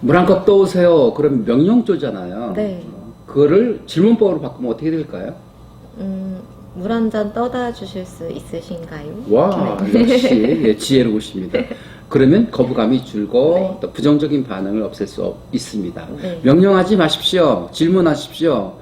물 한 컵 떠오세요. 그럼 명령조잖아요. 네. 그거를 질문법으로 바꾸면 어떻게 될까요? 물 한 잔 떠다 주실 수 있으신가요? 와, 네. 역시 예, 지혜로우십니다. 그러면 거부감이 줄고 네. 또 부정적인 반응을 없앨 수 있습니다. 네. 명령하지 마십시오. 질문하십시오.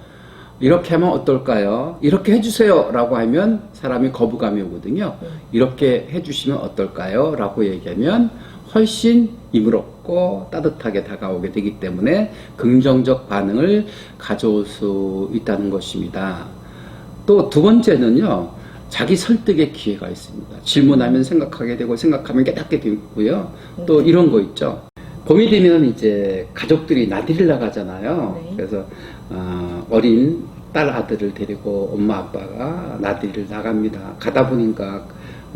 이렇게 하면 어떨까요? 이렇게 해주세요. 라고 하면 사람이 거부감이 오거든요. 이렇게 해주시면 어떨까요? 라고 얘기하면 훨씬 이물없고 따뜻하게 다가오게 되기 때문에 긍정적 반응을 가져올 수 있다는 것입니다. 또 두 번째는요, 자기 설득의 기회가 있습니다. 질문하면 생각하게 되고 생각하면 깨닫게 되고요. 또 이런 거 있죠. 봄이 되면 이제 가족들이 나들이를 나가잖아요. 네. 그래서 어린 딸 아들을 데리고 엄마 아빠가 나들이를 나갑니다. 가다 보니까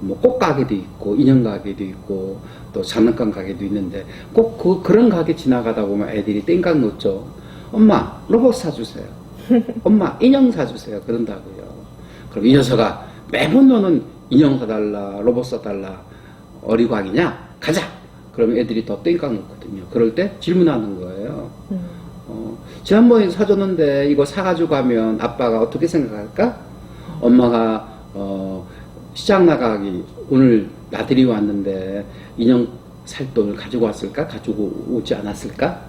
뭐 꽃가게도 있고 인형 가게도 있고 또 장난감 가게도 있는데 꼭 그런 가게 지나가다 보면 애들이 땡깡 놓죠. 엄마 로봇 사주세요. 엄마 인형 사주세요. 그런다고요. 그럼 이 녀석아 매번 너는 인형 사달라 로봇 사달라 어리광이냐 가자. 그러면 애들이 더 땡깡 놓거든요. 그럴 때 질문하는 거예요. 지난번에 사줬는데 이거 사가지고 가면 아빠가 어떻게 생각할까? 엄마가 시장 나가기 오늘 나들이 왔는데 인형 살 돈을 가지고 왔을까? 가지고 오지 않았을까?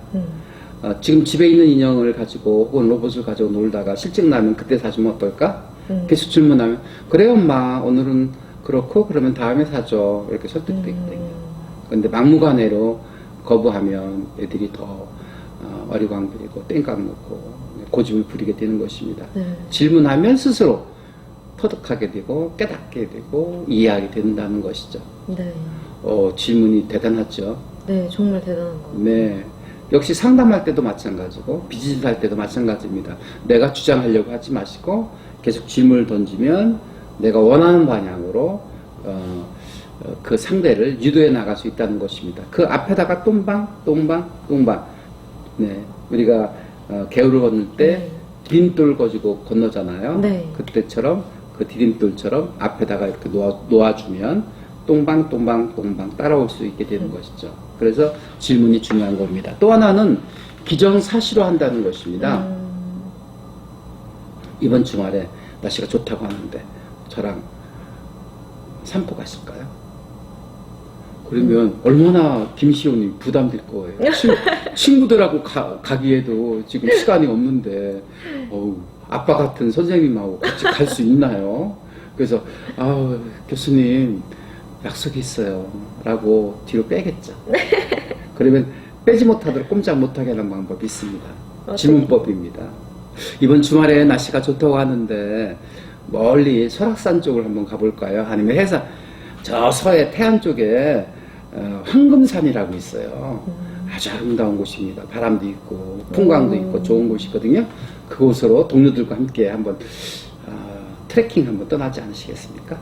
지금 집에 있는 인형을 가지고 혹은 로봇을 가지고 놀다가 실증 나면 그때 사주면 어떨까? 계속 질문하면 그래 엄마 오늘은 그렇고 그러면 다음에 사줘 이렇게 설득되거든요. 근데 막무가내로 거부하면 애들이 더 어리광 부리고 땡깡 놓고 고집을 부리게 되는 것입니다. 네. 질문하면 스스로 터득하게 되고 깨닫게 되고 이해하게 된다는 것이죠. 네. 질문이 대단하죠. 네, 정말 대단한 것 같아요. 네. 역시 상담할 때도 마찬가지고 비즈니스 할 때도 마찬가지입니다. 내가 주장하려고 하지 마시고 계속 질문을 던지면 내가 원하는 방향으로 그 상대를 유도해 나갈 수 있다는 것입니다. 그 앞에다가 똥방. 네. 우리가 개울을 건널 때 디딤돌 가지고 건너잖아요. 네. 그때처럼 그 디딤돌처럼 앞에다가 이렇게 놓아주면 똥방 따라올 수 있게 되는 것이죠. 그래서 질문이 중요한 겁니다. 또 하나는 기정사실화 한다는 것입니다. 이번 주말에 날씨가 좋다고 하는데 저랑 산보 가실까요? 그러면 얼마나 김시호님 부담될 거예요. 친구들하고 가기에도 지금 시간이 없는데 아빠 같은 선생님하고 같이 갈 수 있나요? 그래서 교수님 약속이 있어요 라고 뒤로 빼겠죠. 그러면 빼지 못하도록 꼼짝 못하게 하는 방법이 있습니다. 질문법입니다. 이번 주말에 날씨가 좋다고 하는데 멀리 설악산 쪽을 한번 가볼까요? 아니면 해상 저 서해 태안 쪽에 황금산이라고 있어요. 아주 아름다운 곳입니다. 바람도 있고 풍광도 있고 좋은 곳이거든요. 그곳으로 동료들과 함께 한번 트레킹 한번 떠나지 않으시겠습니까?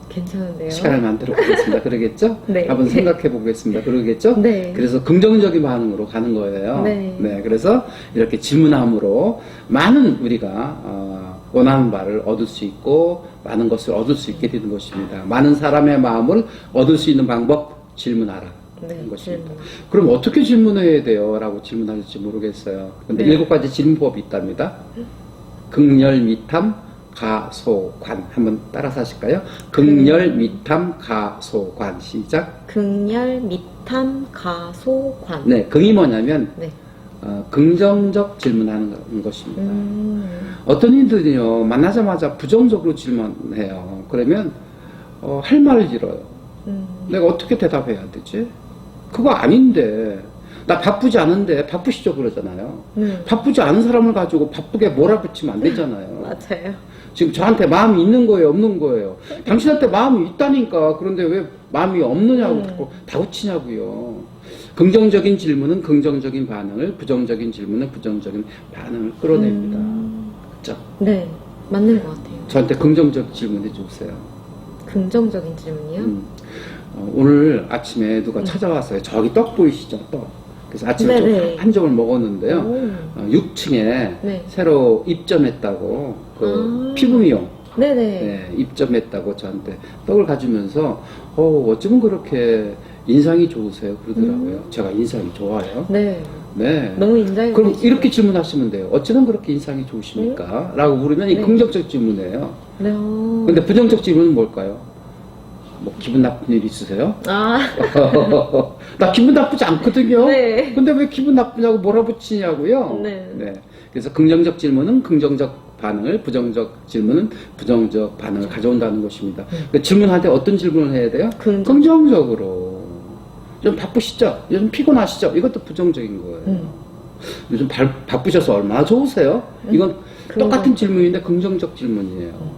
괜찮은데요. 시간을 만들어 보겠습니다. 그러겠죠? 네. 한번 생각해 보겠습니다. 그러겠죠? 네. 그래서 긍정적인 반응으로 가는 거예요. 네. 그래서 이렇게 질문함으로 많은 우리가 원하는 바를 얻을 수 있고 많은 것을 얻을 수 있게 되는 것입니다. 많은 사람의 마음을 얻을 수 있는 방법 질문하라. 네, 것입니다. 그럼 어떻게 질문해야 돼요? 라고 질문하실지 모르겠어요. 근데 네. 7가지 질문법이 있답니다. 극렬, 미탐, 가소관. 한번 따라서 하실까요? 극렬, 미탐, 가소관. 시작. 극렬, 미탐, 가소관. 네, 긍이 뭐냐면 네. 긍정적 질문하는 것입니다. 어떤 이들은요 만나자마자 부정적으로 질문해요. 그러면 할 말을 잃어요. 내가 어떻게 대답해야 되지? 그거 아닌데 나 바쁘지 않은데 바쁘시죠 그러잖아요. 바쁘지 않은 사람을 가지고 바쁘게 몰아붙이면 안 되잖아요. 맞아요. 지금 저한테 마음이 있는 거예요 없는 거예요? 당신한테 마음이 있다니까. 그런데 왜 마음이 없느냐고 자꾸 다우치냐고요. 긍정적인 질문은 긍정적인 반응을, 부정적인 질문은 부정적인 반응을 끌어냅니다. 그렇죠? 네, 맞는 것 같아요. 저한테 긍정적 질문 해주세요. 긍정적인 질문이요? 오늘 아침에 누가 찾아왔어요. 저기 떡 보이시죠? 떡. 그래서 아침에 좀 한 점을 먹었는데요. 6층에 네. 새로 입점했다고 피부 미용 네네. 입점했다고 저한테 떡을 가주면서 어쩌면 그렇게 인상이 좋으세요? 그러더라고요. 제가 인상이 좋아요. 네. 네. 너무 인자해 그럼 보이시죠? 이렇게 질문하시면 돼요. 어쩌면 그렇게 인상이 좋으십니까? 라고 물으면 이 네. 긍정적 질문이에요. 네. 근데 부정적 질문은 뭘까요? 뭐 기분 나쁜 일 있으세요? 아, 나 기분 나쁘지 않거든요. 네. 근데 왜 기분 나쁘냐고 몰아붙이냐고요? 네. 그래서 긍정적 질문은 긍정적 반응을, 부정적 질문은 부정적 반응을 가져온다는 것입니다. 그러니까 질문할 때 어떤 질문을 해야 돼요? 긍정적으로. 좀 바쁘시죠? 요즘 피곤하시죠? 이것도 부정적인 거예요. 요즘 바쁘셔서 얼마나 좋으세요? 이건 똑같은 질문인데 긍정적 질문이에요.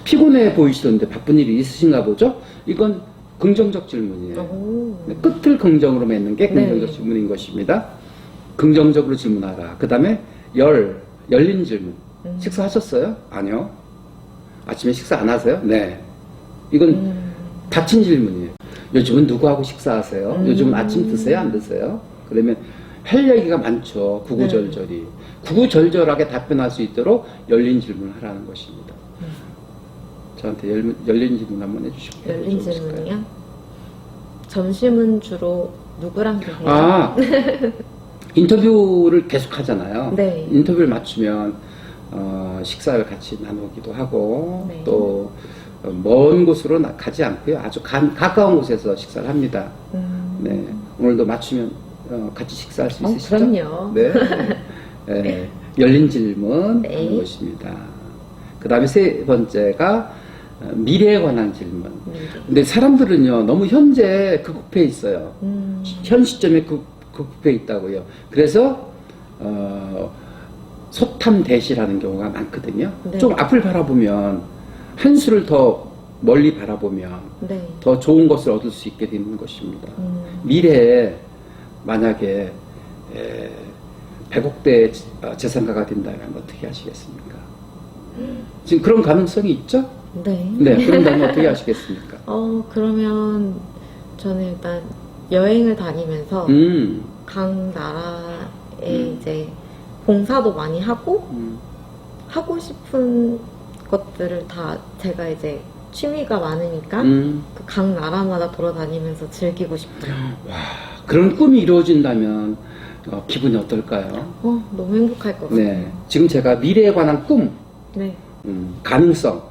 피곤해 보이시던데 바쁜 일이 있으신가 보죠? 이건 긍정적 질문이에요. 오. 네, 끝을 긍정으로 맺는 게 긍정적 네. 질문인 것입니다. 긍정적으로 질문하라. 그 다음에 열린 질문. 식사하셨어요? 아니요. 아침에 식사 안 하세요? 네. 이건 닫힌 질문이에요. 요즘은 누구하고 식사하세요? 요즘은 아침 드세요? 안 드세요? 그러면 할 얘기가 많죠. 구구절절이. 구구절절하게 답변할 수 있도록 열린 질문을 하라는 것입니다. 저한테 열린 질문 한번 해주실까요? 열린 질문이요? 점심은 주로 누구랑 드세요? 아, 인터뷰를 계속 하잖아요. 네. 인터뷰를 맞추면 식사를 같이 나누기도 하고 네. 또 먼 곳으로 가지 않고요. 아주 가까운 곳에서 식사를 합니다. 네. 오늘도 맞추면 같이 식사할 수 있으시죠? 그럼요. 네. 네. 열린 질문 네. 하는 것입니다. 그 다음에 세 번째가 미래에 관한 질문. 근데 사람들은요, 너무 현재 급급해 있어요. 현 시점에 급급해 있다고요. 그래서, 소탐대실하는 경우가 많거든요. 네. 좀 앞을 바라보면, 한 수를 더 멀리 바라보면, 네. 더 좋은 것을 얻을 수 있게 되는 것입니다. 미래에 만약에 100억대 재산가가 된다면 어떻게 하시겠습니까? 지금 그런 가능성이 있죠? 네. 네, 그런다면 어떻게 하시겠습니까? 그러면 저는 일단 여행을 다니면서 각 나라에 이제 봉사도 많이 하고 하고 싶은 것들을 다 제가 이제 취미가 많으니까 그 각 나라마다 돌아다니면서 즐기고 싶어요. 와, 그런 꿈이 이루어진다면 기분이 어떨까요? 너무 행복할 것 같아요. 네, 지금 제가 미래에 관한 꿈, 네. 가능성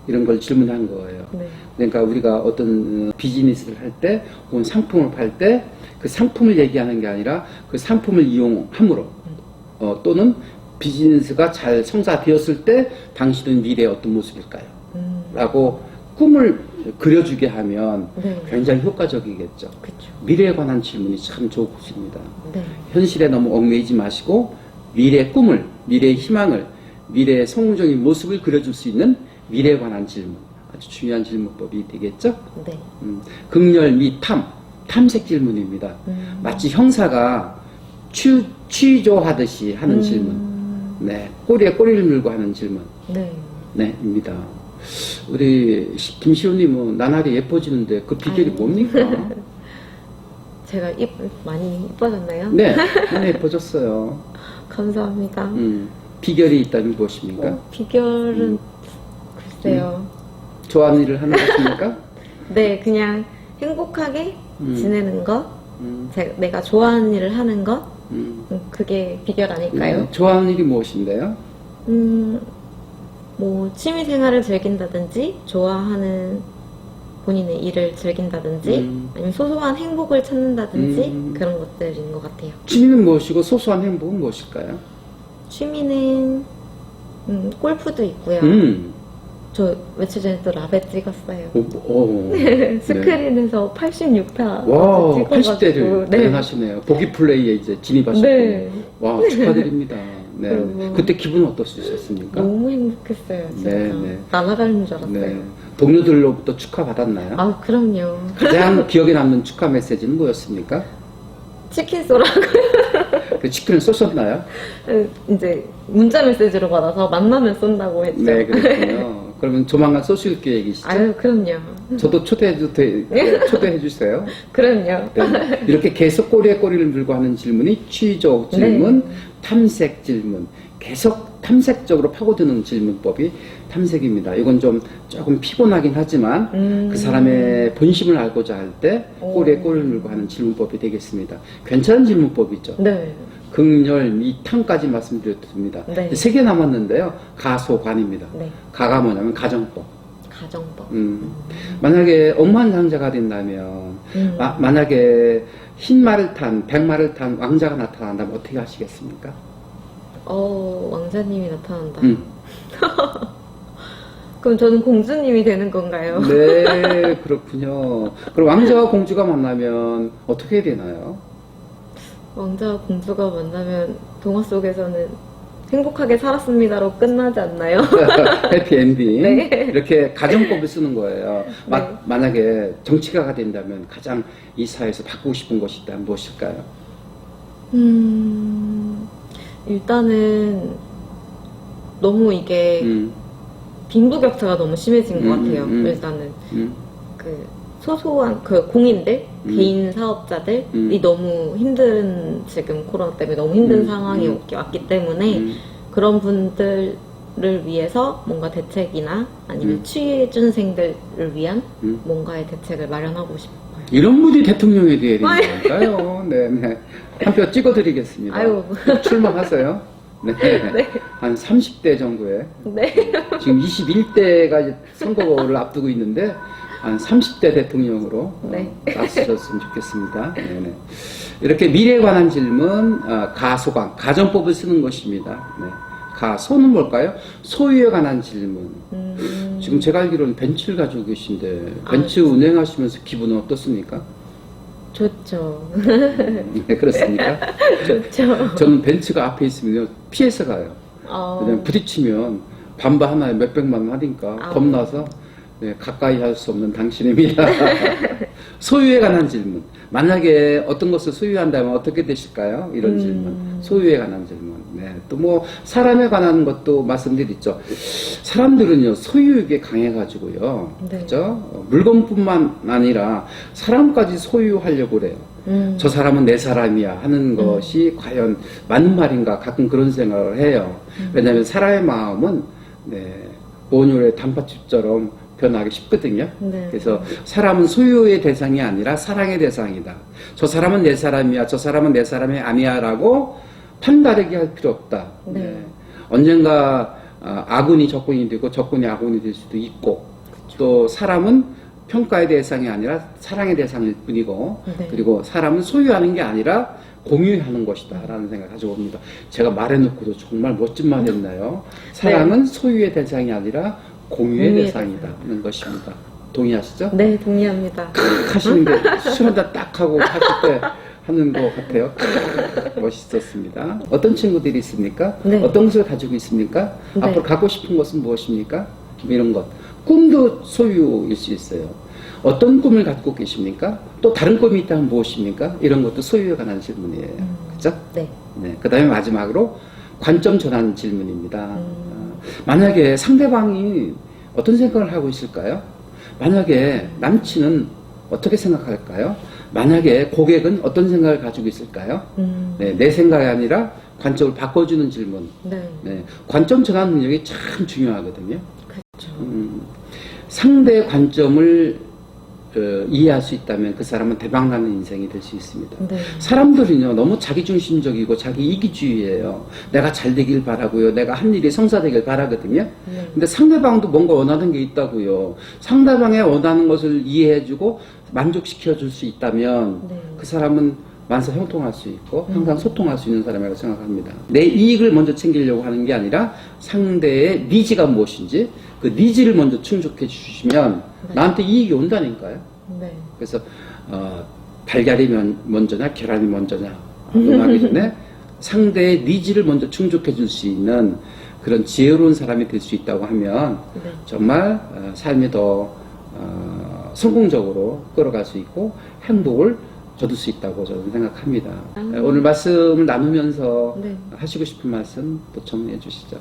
이런 걸 질문한 거예요. 네. 그러니까 우리가 어떤 비즈니스를 할 때 혹은 상품을 팔 때 그 상품을 얘기하는 게 아니라 그 상품을 이용함으로 또는 비즈니스가 잘 성사되었을 때 당신은 미래의 어떤 모습일까요? 라고 꿈을 그려주게 하면 네. 굉장히 효과적이겠죠. 그쵸. 미래에 관한 질문이 참 좋으십니다. 네. 현실에 너무 얽매이지 마시고 미래의 꿈을, 미래의 희망을, 미래의 성공적인 모습을 그려줄 수 있는 미래에 관한 질문. 아주 중요한 질문법이 되겠죠? 네. 극렬 및 탐색 질문입니다. 마치 형사가 취조하듯이 하는 질문. 네. 꼬리에 꼬리를 물고 하는 질문. 네. 네, 입니다. 우리 김시호님은 나날이 예뻐지는데 그 비결이 뭡니까? 제가 많이 이뻐졌나요? 네, 많이 예뻐졌어요. 감사합니다. 비결이 있다면 무엇입니까? 비결은 글쎄요. 좋아하는 일을 하는 것입니까? 네, 그냥 행복하게 지내는 것, 음, 내가 좋아하는 일을 하는 것, 음. 그게 비결 아닐까요? 네, 좋아하는 일이 무엇인데요? 뭐 취미 생활을 즐긴다든지, 좋아하는 본인의 일을 즐긴다든지, 아니면 소소한 행복을 찾는다든지 그런 것들인 것 같아요. 취미는 무엇이고 소소한 행복은 무엇일까요? 취미는 골프도 있고요. 저 며칠 전에 또 라베 찍었어요. 스크린에서 86타 와, 찍어가지고 80대를 대단하시네요. 보기 플레이에 이제 진입하셨고. 네. 와, 축하드립니다. 네. 그리고 그때 기분 어떠셨습니까? 너무 행복했어요. 진짜. 네, 네. 날아가는 줄 알았어요. 네. 동료들로부터 축하받았나요? 아, 그럼요. 가장 기억에 남는 축하 메시지는 뭐였습니까? 치킨 쏘라고 그 치킨을 쏘셨나요? 이제 문자 메시지로 받아서 만나면 쏜다고 했죠. 네, 그렇군요. 그러면 조만간 쏘실 계획이시죠? 아유, 그럼요. 저도 초대해 주세요. 그럼요. 네. 이렇게 계속 꼬리에 꼬리를 물고 하는 질문이 취조 질문, 탐색 질문, 계속 탐색적으로 파고드는 질문법이 탐색입니다. 이건 좀 조금 피곤하긴 하지만 그 사람의 본심을 알고자 할 때 꼬리에 꼬리를 물고 하는 질문법이 되겠습니다. 괜찮은 질문법이죠. 네. 극렬, 미탕까지 말씀드렸습니다. 네. 3개 남았는데요. 가소관입니다. 네. 가가 뭐냐면 가정법. 가정법. 만약에 억만장자가 된다면 만약에 흰 말을 탄, 백마를 탄 왕자가 나타난다면 어떻게 하시겠습니까? 왕자님이 나타난다. 그럼 저는 공주님이 되는 건가요? 네, 그렇군요. 그럼 왕자와 공주가 만나면 어떻게 되나요? 왕자와 공주가 만나면 동화 속에서는 행복하게 살았습니다로 끝나지 않나요? 해피엔딩. 네. 이렇게 가정법을 쓰는 거예요. 네. 만약에 정치가가 된다면 가장 이 사회에서 바꾸고 싶은 것이 있다면 무엇일까요? 일단은 너무 이게 빈부격차가 너무 심해진 것 같아요. 일단은 그 소소한 그 공인들, 개인 사업자들이 너무 힘든, 지금 코로나 때문에 너무 힘든 상황이 왔기 때문에 그런 분들을 위해서 뭔가 대책이나 아니면 취준생들을 위한 뭔가의 대책을 마련하고 싶어요. 이런 분이 대통령이 돼야 되는 걸까요? 네네. 한 표 찍어드리겠습니다. 아유. 출마하세요. 네. 네. 한 30대 정도에. 네. 지금 21대가 선거를 앞두고 있는데, 한 30대 대통령으로 네. 나서셨으면 좋겠습니다. 네네. 이렇게 미래에 관한 질문, 가소관, 가정법을 쓰는 것입니다. 네. 가소는 뭘까요? 소유에 관한 질문. 지금 제가 알기로는 벤츠를 가지고 계신데, 벤츠 운행하시면서 기분은 어떻습니까? 좋죠. 네, 그렇습니까? 좋죠. 저는 벤츠가 앞에 있으면 피해서 가요. 왜냐면 부딪히면 반바 하나에 몇백만 원 하니까 겁나서 네, 가까이 할 수 없는 당신입니다. 소유에 관한 질문. 만약에 어떤 것을 소유한다면 어떻게 되실까요? 이런 질문. 소유에 관한 질문. 네. 또 뭐 사람에 관한 것도 말씀드렸죠. 사람들은요 소유욕이 강해가지고요. 네. 그죠? 물건뿐만 아니라 사람까지 소유하려고 그래요. 저 사람은 내 사람이야 하는 것이 과연 맞는 말인가 가끔 그런 생각을 해요. 왜냐하면 사람의 마음은 네, 온유의 단팥집처럼 변하기 쉽거든요. 네. 그래서 사람은 소유의 대상이 아니라 사랑의 대상이다. 저 사람은 내 사람이야, 저 사람은 내 사람이 아니야 라고 판다르게 할 필요 없다. 네. 네. 언젠가 아군이 적군이 되고 적군이 아군이 될 수도 있고 또 사람은 평가의 대상이 아니라 사랑의 대상일 뿐이고 네. 그리고 사람은 소유하는 게 아니라 공유하는 것이다 라는 생각을 가지고 옵니다. 제가 말해놓고도 정말 멋진 말 했나요? 사랑은 소유의 대상이 아니라 공유의 대상이다는 것입니다. 동의하시죠? 네, 동의합니다. 하시는 게 술 한잔 딱 하고 하실 때 하는 것 같아요. 멋있었습니다. 어떤 친구들이 있습니까? 네. 어떤 것을 가지고 있습니까? 네. 앞으로 갖고 싶은 것은 무엇입니까? 이런 것. 꿈도 소유일 수 있어요. 어떤 꿈을 갖고 계십니까? 또 다른 꿈이 있다면 무엇입니까? 이런 것도 소유에 관한 질문이에요. 그죠? 네. 네. 그 다음에 마지막으로 관점 전환 질문입니다. 만약에 상대방이 어떤 생각을 하고 있을까요? 만약에 남친은 어떻게 생각할까요? 만약에 고객은 어떤 생각을 가지고 있을까요? 네, 내 생각이 아니라 관점을 바꿔주는 질문. 네. 네, 관점 전환 능력이 참 중요하거든요. 그렇죠. 상대의 관점을 이해할 수 있다면 그 사람은 대박나는 인생이 될 수 있습니다. 네. 사람들은요 너무 자기중심적이고 자기 이기주의예요. 내가 잘 되길 바라고요. 내가 한 일이 성사되길 바라거든요. 네. 근데 상대방도 뭔가 원하는 게 있다고요. 상대방의 원하는 것을 이해해주고 만족시켜줄 수 있다면 네. 그 사람은 만사 형통할 수 있고 항상 소통할 수 있는 사람이라고 생각합니다. 내 이익을 먼저 챙기려고 하는 게 아니라 상대의 니즈가 무엇인지 그 니즈를 먼저 충족해 주시면 네. 나한테 이익이 온다니까요. 네. 그래서 달걀이 먼저냐 계란이 먼저냐 논하기 전에 상대의 니즈를 먼저 충족해 줄 수 있는 그런 지혜로운 사람이 될 수 있다고 하면 네. 정말 삶이 더 성공적으로 끌어갈 수 있고 행복을 거둘 수 있다고 저는 생각합니다. 오늘 말씀을 나누면서 네. 하시고 싶은 말씀 또 정리해 주시죠.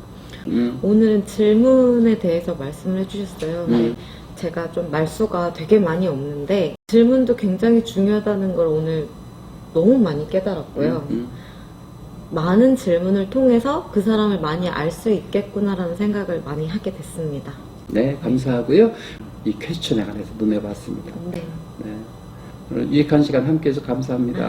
오늘은 질문에 대해서 말씀을 해주셨어요. 근데 제가 좀 말수가 되게 많이 없는데 질문도 굉장히 중요하다는 걸 오늘 너무 많이 깨달았고요. 많은 질문을 통해서 그 사람을 많이 알 수 있겠구나라는 생각을 많이 하게 됐습니다. 네, 감사하고요. 이 퀘스천에 관해서 논해봤습니다. 네. 네. 오늘 유익한 시간 함께 해서 감사합니다.